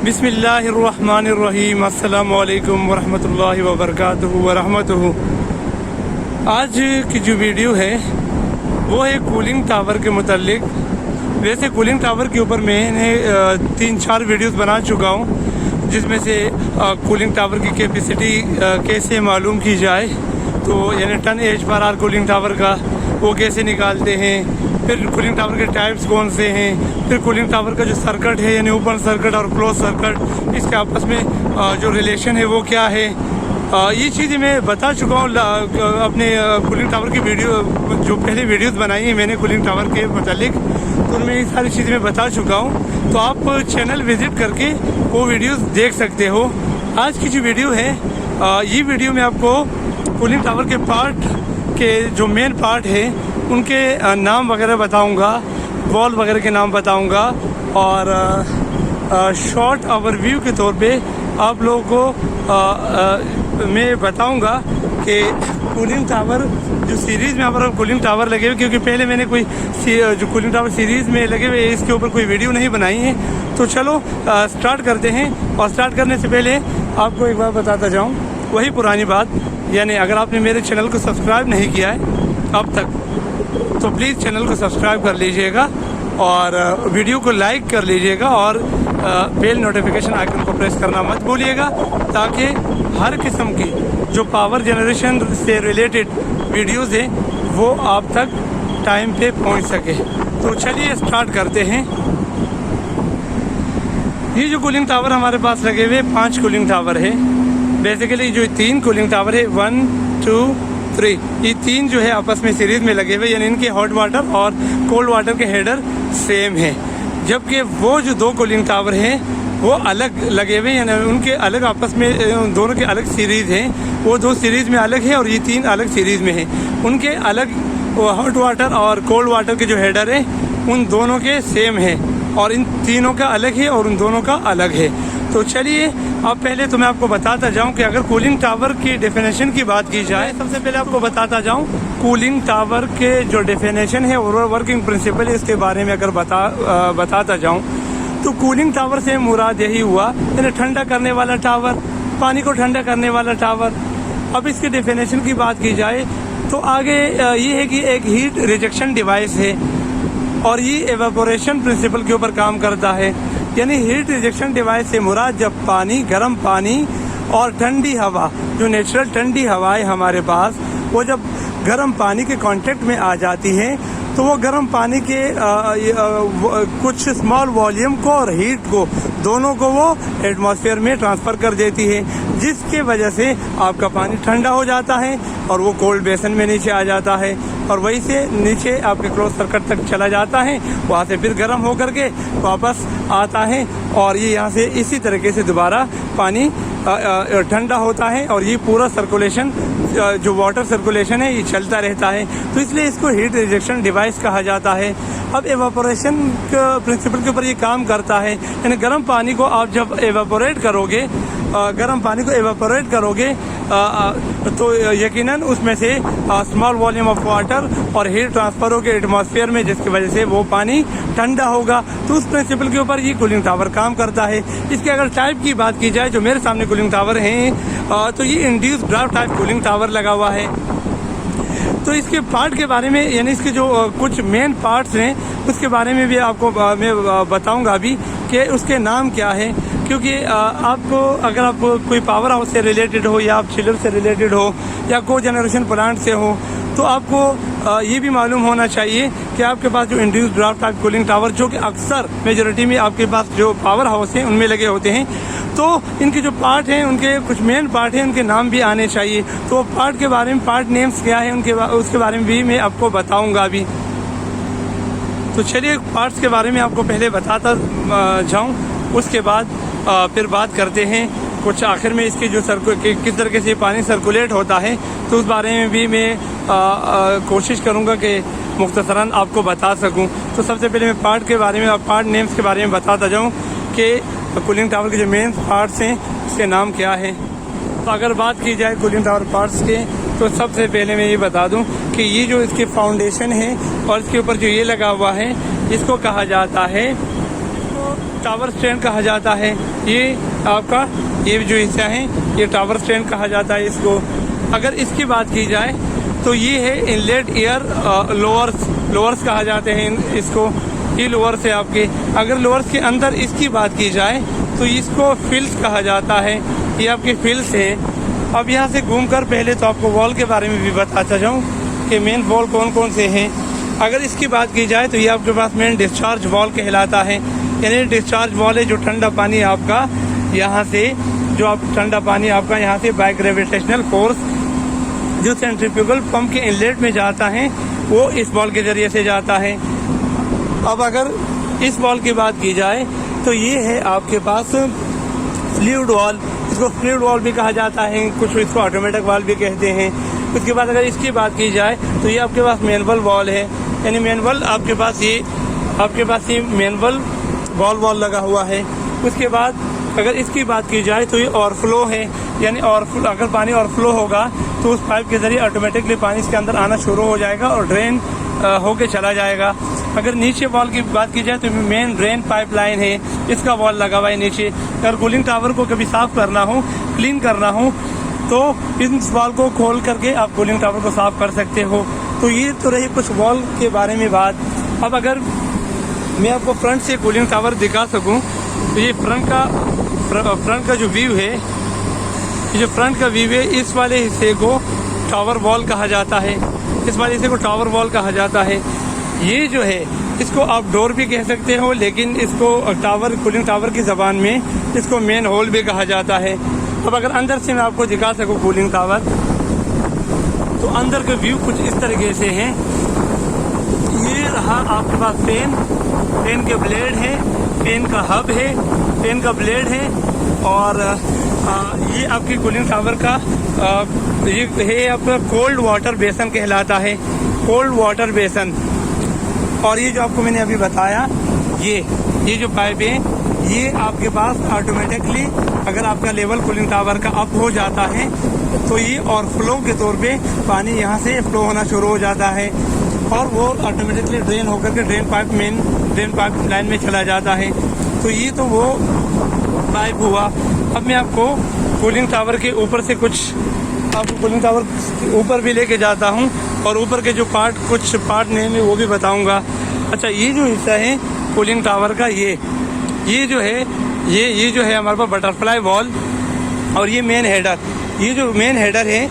बिस्मिल्लाहिर्रहमानिर्रहीम। अस्सलामु अलैकुम वरहमतुल्लाहि वबरकातुहू वरहमतुहू। आज की जो वीडियो है वो है कूलिंग टावर के मुतालिक। वैसे कूलिंग टावर के ऊपर मैंने 3-4 वीडियोस बना चुका हूँ, जिसमें से कूलिंग टावर की कैपेसिटी कैसे मालूम की जाए, तो यानी टन HPR कूलिंग टावर का वो कैसे निकालते हैं, फिर कूलिंग टावर के टाइप्स कौन से हैं, फिर कूलिंग टावर का जो सर्किट है यानी ओपन सर्किट और क्लोज सर्किट, इसके आपस में जो रिलेशन है वो क्या है, ये चीज़ें मैं बता चुका हूँ अपने कूलिंग टावर की वीडियो। जो पहले वीडियोस बनाई हैं मैंने कूलिंग टावर के मुतालिक, तो उनमें ये सारी चीज़ें मैं बता चुका हूँ। तो आप चैनल विज़िट करके वो वीडियोस देख सकते हो। आज की जो वीडियो है ये वीडियो में आपको कूलिंग टावर के पार्ट के जो मेन पार्ट है उनके नाम वगैरह बताऊंगा, वॉल वगैरह के नाम बताऊंगा, और शॉर्ट ओवरव्यू के तौर पे आप लोगों को मैं बताऊंगा कि कूलिंग टावर जो सीरीज़ में हमारा कूलिंग टावर लगे हुए, क्योंकि पहले मैंने कोई जो कूलिंग टावर सीरीज़ में लगे हुए इसके ऊपर कोई वीडियो नहीं बनाई है। तो चलो स्टार्ट करते हैं। और स्टार्ट करने से पहले आपको एक बार बताता जाऊँ, वही पुरानी बात, यानी अगर आपने मेरे चैनल को सब्सक्राइब नहीं किया है अब तक तो प्लीज़ चैनल को सब्सक्राइब कर लीजिएगा और वीडियो को लाइक कर लीजिएगा और बेल नोटिफिकेशन आइकन को प्रेस करना मत भूलिएगा, ताकि हर किस्म की जो पावर जनरेशन से रिलेटेड वीडियोस हैं वो आप तक टाइम पे पहुंच सके। तो चलिए स्टार्ट करते हैं। ये जो कूलिंग टावर हमारे पास लगे हुए 5 कूलिंग टावर है। बेसिकली जो 3 कूलिंग टावर है 1, 2, 3, ये 3 जो है आपस में सीरीज में लगे हुए, यानी इनके हॉट वाटर और कोल्ड वाटर के हेडर सेम है। जबकि वो जो 2 कूलिंग टावर हैं वो अलग लगे हुए, यानी उनके अलग आपस में दोनों के अलग सीरीज़ हैं। वो 2 सीरीज़ में अलग है और ये 3 अलग सीरीज़ में है। उनके अलग हॉट वाटर और कोल्ड वाटर के जो हेडर है उन दोनों के सेम है, और इन तीनों का अलग है और उन दोनों का अलग है। तो चलिए अब पहले तो मैं आपको बताता जाऊं कि अगर कूलिंग टावर की डेफिनेशन की बात की जाए, सबसे पहले आपको बताता जाऊं कूलिंग टावर के जो डेफिनेशन है और वर्किंग प्रिंसिपल है, इसके बारे में अगर बताता जाऊं तो कूलिंग टावर से मुराद यही हुआ, यानी ठंडा करने वाला टावर, पानी को ठंडा करने वाला टावर। अब इसके डेफिनेशन की बात की जाए तो आगे ये है कि एक हीट रिजेक्शन डिवाइस है और ये एवापोरेशन प्रिंसिपल के ऊपर काम करता है। यानी हीट रिजेक्शन डिवाइस से मुराद जब पानी, गर्म पानी और ठंडी हवा, जो नेचुरल ठंडी हवाएं हमारे पास, वो जब गर्म पानी के कांटेक्ट में आ जाती हैं तो वो गर्म पानी के कुछ स्मॉल वॉल्यूम को और हीट को, दोनों को वो एटमॉस्फेयर में ट्रांसफ़र कर देती है, जिसके वजह से आपका पानी ठंडा हो जाता है और वो कोल्ड बेसन में नीचे आ जाता है, और वहीं से नीचे आपके क्लोज सर्किट तक चला जाता है, वहाँ से फिर गर्म होकर के वापस आता है, और ये यहाँ से इसी तरीके से दोबारा पानी ठंडा होता है, और ये पूरा सर्कुलेशन जो वाटर सर्कुलेशन है ये चलता रहता है। तो इसलिए इसको हीट रिजेक्शन डिवाइस कहा जाता है। अब एवापोरेशन प्रिंसिपल के ऊपर ये काम करता है, यानी गर्म पानी को आप जब एवापोरेट करोगे, गर्म पानी को एवापोरेट करोगे तो यकीनन उसमें से स्मॉल वॉल्यूम ऑफ वाटर और हीट ट्रांसफर होकर एटमॉस्फेयर में, जिसकी वजह से वो पानी ठंडा होगा। तो उस प्रिंसिपल के ऊपर ये कूलिंग टावर काम करता है। इसके अगर टाइप की बात की जाए, जो मेरे सामने कूलिंग टावर हैं, तो ये induce draft type cooling tower लगा हुआ है। तो इसके पार्ट के बारे में, यानी इसके जो कुछ मेन पार्ट्स हैं उसके बारे में भी आपको मैं बताऊंगा अभी कि उसके नाम क्या है। क्योंकि आपको अगर आप कोई पावर हाउस से रिलेटेड हो, या आप चिलर से रिलेटेड हो, या को जनरेशन प्लांट से हो, तो आपको ये भी मालूम होना चाहिए कि आपके पास जो induce draft type cooling tower, जो कि अक्सर मेजॉरिटी में आपके पास जो पावर हाउस हैं उनमें लगे होते हैं, तो इनके जो पार्ट हैं, उनके कुछ मेन पार्ट हैं, उनके नाम भी आने चाहिए। तो पार्ट के बारे में, पार्ट नेम्स क्या है उसके बारे में भी मैं आपको बताऊँगा अभी। तो चलिए पार्ट्स के बारे में आपको पहले बताता जाऊँ, उसके बाद फिर बात करते हैं कुछ आखिर में इसकी जो किस तरीके से पानी सर्कुलेट होता है, तो उस बारे में भी मैं कोशिश करूँगा कि मुख्तसरन आपको बता सकूँ। तो सबसे पहले मैं पार्ट के बारे में, पार्ट नेम्स के बारे में बताता जाऊँ कि कूलिंग टावर के जो मेन पार्ट्स हैं उसके नाम क्या है। तो अगर बात की जाए कूलिंग टावर पार्ट्स के, तो सबसे पहले मैं ये बता दूं कि ये जो इसकी फाउंडेशन है और इसके ऊपर जो ये लगा हुआ है, इसको कहा जाता है टावर स्टैंड कहा जाता है। ये आपका ये जो हिस्सा है ये टावर स्टैंड कहा जाता है इसको। अगर इसकी बात की जाए तो ये है इनलेट एयर लोअर्स कहा जाते हैं इसको। ये लोअर्स है आपके। अगर लोअर्स के अंदर इसकी बात की जाए तो इसको फिल्स कहा जाता है। ये आपके फिल्स हैं। अब यहाँ से घूमकर पहले तो आपको वॉल के बारे में भी बताता जाऊँ कि मेन वॉल कौन कौन से हैं। अगर इसकी बात की जाए तो ये आपके पास मेन डिस्चार्ज वॉल कहलाता है। यानी डिस्चार्ज वॉल है जो ठंडा पानी आपका यहाँ से ठंडा पानी आपका यहाँ से बाय ग्रेविटेशनल फोर्स जो सेंट्रीफ्यूगल पंप के इनलेट में जाता है वो इस वॉल के ज़रिए से जाता है। अब अगर इस वॉल की बात की जाए तो ये है आपके पास फ्लूइड वॉल। इसको फ्लूइड वॉल भी कहा जाता है, कुछ इसको ऑटोमेटिक वॉल भी कहते हैं। उसके बाद अगर इसकी बात की जाए तो ये आपके पास मैनुअल वॉल है। यानी मैनुअल आपके पास ये मैनुअल वॉल लगा हुआ है। उसके बाद अगर इसकी बात की जाए तो ये ओवरफ्लो है। यानी अगर पानी ओवरफ्लो होगा तो उस पाइप के ज़रिए ऑटोमेटिकली पानी इसके अंदर आना शुरू हो जाएगा और ड्रेन होके चला जाएगा। अगर नीचे वॉल की बात की जाए तो मेन ड्रेन पाइपलाइन है, इसका वॉल लगा हुआ है नीचे। अगर कूलिंग टावर को कभी साफ़ करना हो, क्लीन करना हो तो इस वॉल को खोल करके आप कूलिंग टावर को साफ़ कर सकते हो। तो ये तो रही कुछ वॉल के बारे में बात। अब अगर मैं आपको फ्रंट से कूलिंग टावर दिखा सकूं तो ये फ्रंट का जो व्यू है, ये जो फ्रंट का व्यू है, इस वाले हिस्से को टावर वॉल कहा जाता है। इस वाले हिस्से को टावर वॉल कहा जाता है। ये जो है इसको आप डोर भी कह सकते हो, लेकिन इसको कूलिंग टावर की ज़बान में इसको मेन होल भी कहा जाता है। अब अगर अंदर से मैं आपको दिखा सकूं कूलिंग टावर तो अंदर का व्यू कुछ इस तरीके से है। ये रहा आपके पास पेन के ब्लेड है, पेन का हब है, पेन का ब्लेड है और ये आपकी कूलिंग टावर का ये है आपका कोल्ड वाटर बेसन कहलाता है, कोल्ड वाटर बेसन। और ये जो आपको मैंने अभी बताया ये जो पाइप है ये आपके पास ऑटोमेटिकली अगर आपका लेवल कूलिंग टावर का अप हो जाता है तो ये और फ्लो के तौर पे पानी यहाँ से फ्लो होना शुरू हो जाता है और वो ऑटोमेटिकली ड्रेन होकर के ड्रेन पाइप लाइन में चला जाता है। तो ये तो वो पाइप हुआ। अब मैं आपको कूलिंग टावर के ऊपर से आपको कूलिंग टावर ऊपर भी लेके जाता हूँ और ऊपर के जो कुछ पार्ट नेम है वो भी बताऊँगा। अच्छा, ये जो हिस्सा है कूलिंग टावर का ये जो है हमारे पास बटरफ्लाई वॉल और ये मेन हेडर। ये जो मेन हेडर है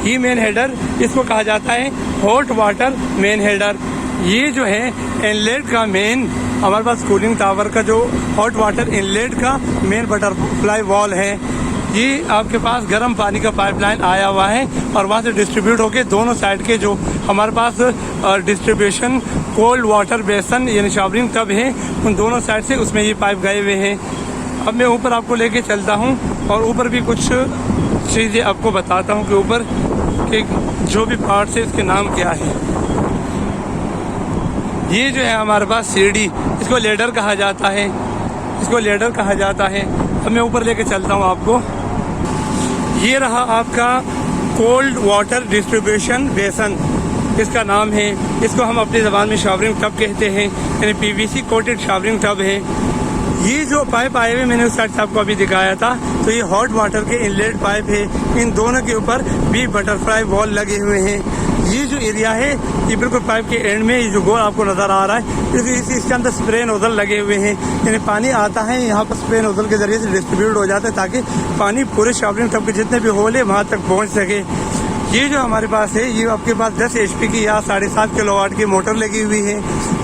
ये मेन हेडर इसको कहा जाता है हॉट वाटर मेन हेडर। ये जो है इनलेट का मेन हमारे पास कूलिंग टावर का जो हॉट वाटर इनलेट का मेन बटरफ्लाई वॉल है। ये आपके पास गर्म पानी का पाइपलाइन आया हुआ है और वहाँ से डिस्ट्रीब्यूट होके दोनों साइड के जो हमारे पास डिस्ट्रीब्यूशन कोल्ड वाटर बेसन यानी शावरिंग टब है उन दोनों साइड से उसमें ये पाइप गए हुए हैं। अब मैं ऊपर आपको लेके चलता हूँ और ऊपर भी कुछ चीज़ें आपको बताता हूँ कि ऊपर के जो भी पार्ट्स है इसके नाम क्या है। ये जो है हमारे पास सीढ़ी, इसको लेडर कहा जाता है, अब मैं ऊपर लेके चलता हूँ आपको। ये रहा आपका कोल्ड वाटर डिस्ट्रीब्यूशन बेसन, इसका नाम है। इसको हम अपनी ज़बान में शावरिंग टब कहते हैं, यानी पीवीसी कोटेड शावरिंग टब है। ये जो पाइप आए हुए मैंने उस साइड से आपको अभी दिखाया था, तो ये हॉट वाटर के इनलेट पाइप है। इन दोनों के ऊपर भी बटरफ्लाई वॉल लगे हुए हैं। ये जो एरिया है ये बिल्कुल पाइप के एंड में ये जो गोल आपको नज़र आ रहा है इसके अंदर स्प्रे नोजल लगे हुए हैं। यानी पानी आता है यहाँ पर स्प्रे नोजल के ज़रिए से डिस्ट्रीब्यूट हो जाता है ताकि पानी पूरे शावरिंग टब के जितने भी होल है वहाँ तक पहुँच सके। ये जो हमारे पास है ये आपके पास 10 HP की या 7.5 किलोवाट की मोटर लगी हुई है।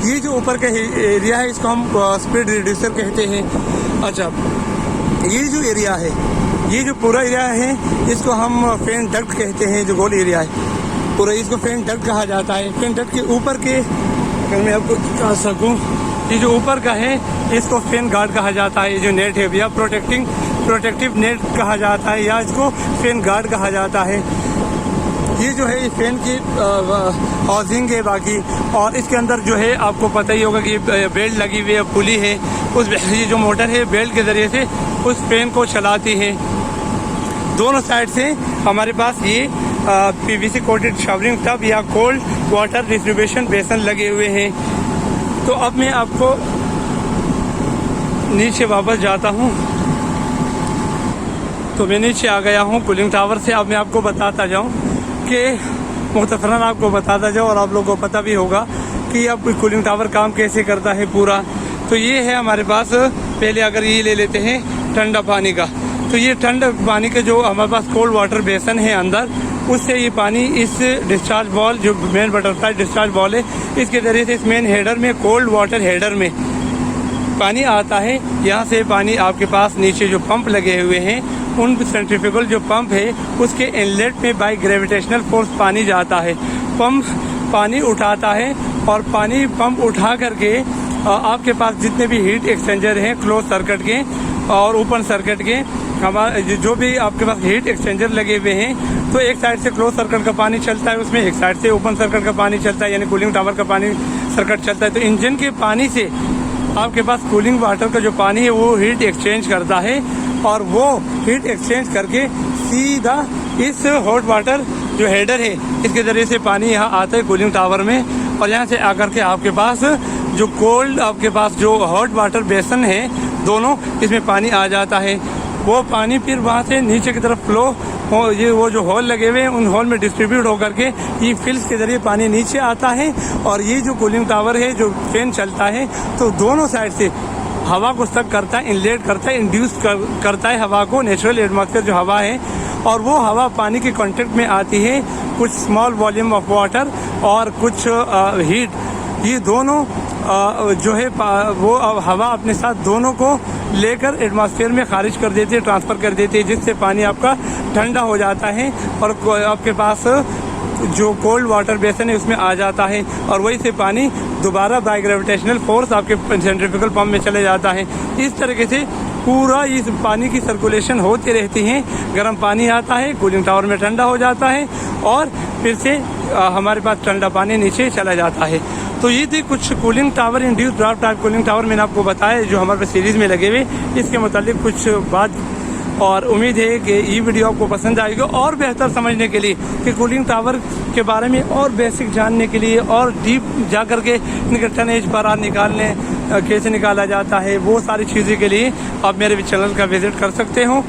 ये जो ऊपर का एरिया है इसको हम स्पीड रिड्यूसर कहते हैं। अच्छा, ये जो एरिया है, ये जो पूरा एरिया है इसको हम फैन डक्ट कहते हैं। जो गोल एरिया है पूरा इसको फैन डक्ट कहा जाता है। फैन डक्ट के ऊपर के अगर मैं आपको दिखा सकूँ, ये जो ऊपर का है इसको फैन गार्ड कहा जाता है। ये जो नेट है या प्रोटेक्टिव नेट कहा जाता है या इसको फैन गार्ड कहा जाता है। ये जो है फैन की हाउसिंग है बाकी, और इसके अंदर जो है आपको पता ही होगा कि बेल्ट लगी हुई है, पुली है। ये जो मोटर है बेल्ट के ज़रिए से उस फैन को चलाती है। दोनों साइड से हमारे पास ये पीवीसी कोटेड शावरिंग टब या कोल्ड वाटर डिस्ट्रीब्यूशन बेसन लगे हुए हैं। तो अब मैं आपको नीचे वापस जाता हूँ। तो मैं नीचे आ गया हूँ कूलिंग टावर से। अब मैं आपको बताता जाऊँ कि मुख्तसरन आपको बताता जाऊँ और आप लोगों को पता भी होगा कि अब कूलिंग टावर काम कैसे करता है पूरा। तो ये है हमारे पास, पहले अगर ये ले लेते हैं ठंडा पानी का, तो ये ठंडा पानी का जो हमारे पास कोल्ड वाटर बेसन है अंदर, उससे ये पानी इस डिस्चार्ज बॉल जो मेन बटरफ्लाई डिस्चार्ज बॉल है, इसके ज़रिए से इस मेन हेडर में, कोल्ड वाटर हेडर में पानी आता है। यहाँ से पानी आपके पास नीचे जो पंप लगे हुए हैं, उन सेंट्रीफ्यूगल जो पंप है उसके इनलेट में बाय ग्रेविटेशनल फोर्स पानी जाता है। पंप पानी उठाता है और पानी पंप उठा करके आपके पास जितने भी हीट एक्सचेंजर हैं क्लोज सर्किट के और ओपन सर्किट के, हमारे जो भी आपके पास हीट एक्सचेंजर लगे हुए हैं, तो एक साइड से क्लोज सर्किट का पानी चलता है उसमें, एक साइड से ओपन सर्किट का पानी चलता है, यानी कूलिंग टावर का पानी सर्किट चलता है। तो इंजन के पानी से आपके पास कूलिंग वाटर का जो पानी है वो हीट एक्सचेंज करता है और वो हीट एक्सचेंज करके सीधा इस हॉट वाटर जो हेडर है इसके ज़रिए से पानी यहाँ आता है कूलिंग टावर में, और यहाँ से आकर के आपके पास जो कोल्ड, आपके पास जो हॉट वाटर बेसन है, दोनों इसमें पानी आ जाता है। वो पानी फिर वहाँ से नीचे की तरफ फ्लो हो, ये वो जो हॉल लगे हुए हैं उन हॉल में डिस्ट्रीब्यूट होकर के ये फिल्स के ज़रिए पानी नीचे आता है। और ये जो कूलिंग टावर है, जो फैन चलता है, तो दोनों साइड से हवा को सक करता है, इनलेट करता है, इंड्यूस करता है हवा को, नेचुरल एटमॉस्फेयर जो हवा है, और वो हवा पानी के कांटेक्ट में आती है, कुछ स्मॉल वॉल्यूम ऑफ वाटर और कुछ हीट, ये दोनों जो है वो हवा अपने साथ दोनों को लेकर एटमॉस्फेयर में खारिज कर देती है, ट्रांसफ़र कर देती है, जिससे पानी आपका ठंडा हो जाता है और आपके पास जो कोल्ड वाटर बेसन है उसमें आ जाता है, और वही से पानी दोबारा बाय ग्रेविटेशनल फोर्स आपके सेंट्रीफ्यूगल पंप में चले जाता है। इस तरीके से पूरा इस पानी की सर्कुलेशन होती रहती है। गर्म पानी आता है, कूलिंग टावर में ठंडा हो जाता है और फिर से हमारे पास ठंडा पानी नीचे चला जाता है। तो ये थी कुछ cooling tower, induce draft type cooling tower मैंने आपको बताया जो हमारे पास सीरीज़ में लगे हुए, इसके मुतालिक कुछ बात, और उम्मीद है कि ये वीडियो आपको पसंद आएगी। और बेहतर समझने के लिए कि कूलिंग टावर के बारे में और बेसिक जानने के लिए और डीप जा कर के इनके टनेज बाहर निकालने कैसे निकाला जाता है, वो सारी चीज़ें के लिए आप मेरे चैनल का विज़िट कर सकते हो।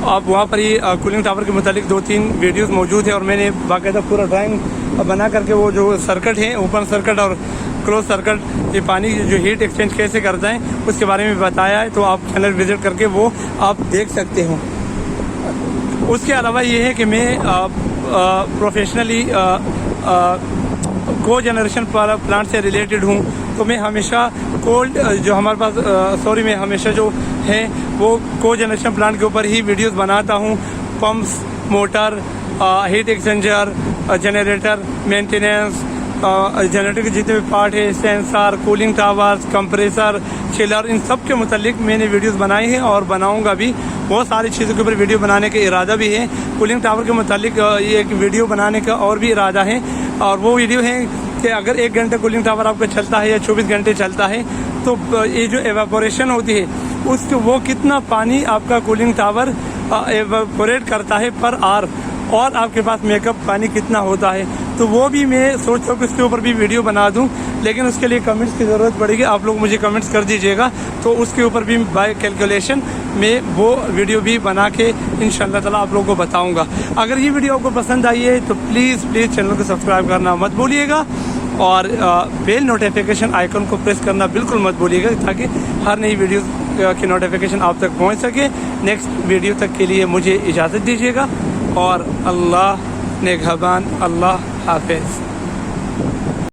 आप वहाँ पर ही कूलिंग टावर के मुतालिक 2-3 वीडियोस मौजूद है और मैंने बाकायदा पूरा ड्राइंग बना करके वो जो सर्किट है, ओपन सर्किट और क्लोज सर्किट, ये पानी जो हीट एक्सचेंज कैसे करता है उसके बारे में बताया है। तो आप चैनल विज़िट करके वो आप देख सकते हो। उसके अलावा ये है कि मैं प्रोफेशनली को जनरेशन प्लांट से रिलेटेड हूँ, तो मैं हमेशा कोल्ड जो हमारे पास मैं हमेशा जो है वो को जनरेशन प्लांट के ऊपर ही वीडियोस बनाता हूँ। Pumps, motor, heat exchanger, generator, maintenance, generator के जितने भी पार्ट है, sensor, cooling towers, compressor, chiller, इन सब के मुतालिक मैंने वीडियोस बनाए हैं और बनाऊंगा भी। बहुत सारी चीज़ों के ऊपर वीडियो बनाने का इरादा भी है। कूलिंग टावर के मुतालिक ये एक वीडियो बनाने का और भी इरादा है, और वो वीडियो है कि अगर 1 घंटा कूलिंग टावर आपका चलता है या 24 घंटे चलता है, तो ये जो एवापोरेशन होती है उसके वो कितना पानी आपका कूलिंग टावर एवापोरेट करता है पर आवर, और आपके पास मेकअप पानी कितना होता है। तो वो भी मैं सोचता हूँ कि उसके ऊपर भी वीडियो बना दूँ, लेकिन उसके लिए कमेंट्स की ज़रूरत पड़ेगी। आप लोग मुझे कमेंट्स कर दीजिएगा, तो उसके ऊपर भी बाय कैलकुलेशन में वो वीडियो भी बना के इंशाअल्लाह ताला आप लोगों को बताऊँगा। अगर ये वीडियो आपको पसंद आई है तो प्लीज़ चैनल को सब्सक्राइब करना मत भूलिएगा, और बेल नोटिफिकेशन आइकन को प्रेस करना बिल्कुल मत भूलिएगा, ताकि हर नई वीडियो की नोटिफिकेशन आप तक पहुंच सके। नेक्स्ट वीडियो तक के लिए मुझे इजाज़त दीजिएगा, और अल्लाह निगहबान, अल्लाह हाफिज़।